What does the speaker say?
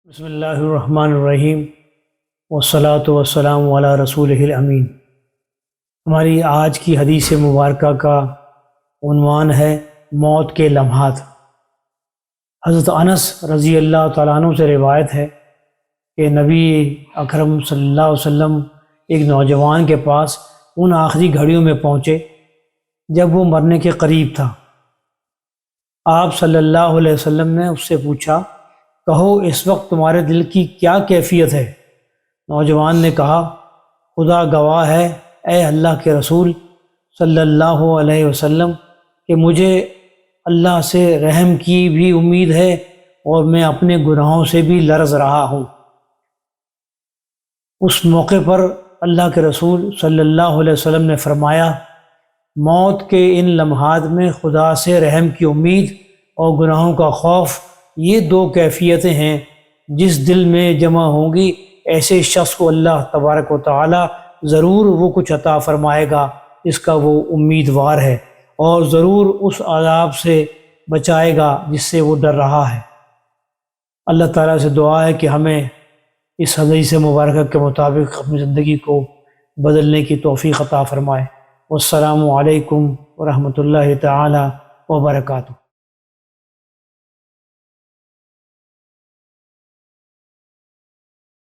بسم اللہ الرحمن الرحیم والصلاة والسلام علی رسولہ الامین۔ ہماری آج کی حدیث مبارکہ کا عنوان ہے موت کے لمحات۔ حضرت انس رضی اللہ تعالیٰ عنہ سے روایت ہے کہ نبی اکرم صلی اللہ علیہ وسلم ایک نوجوان کے پاس ان آخری گھڑیوں میں پہنچے جب وہ مرنے کے قریب تھا۔ آپ صلی اللہ علیہ وسلم نے اس سے پوچھا، کہو اس وقت تمہارے دل کی کیا کیفیت ہے؟ نوجوان نے کہا، خدا گواہ ہے اے اللہ کے رسول صلی اللہ علیہ وسلم کہ مجھے اللہ سے رحم کی بھی امید ہے اور میں اپنے گناہوں سے بھی لرز رہا ہوں۔ اس موقع پر اللہ کے رسول صلی اللہ علیہ وسلم نے فرمایا، موت کے ان لمحات میں خدا سے رحم کی امید اور گناہوں کا خوف، یہ دو کیفیتیں ہیں جس دل میں جمع ہوں گی ایسے شخص کو اللہ تبارک و تعالی ضرور وہ کچھ عطا فرمائے گا جس کا وہ امیدوار ہے، اور ضرور اس عذاب سے بچائے گا جس سے وہ ڈر رہا ہے۔ اللہ تعالیٰ سے دعا ہے کہ ہمیں اس حدیث مبارکہ کے مطابق اپنی زندگی کو بدلنے کی توفیق عطا فرمائے۔ والسلام علیکم ورحمۃ اللہ تعالی وبرکاتہ۔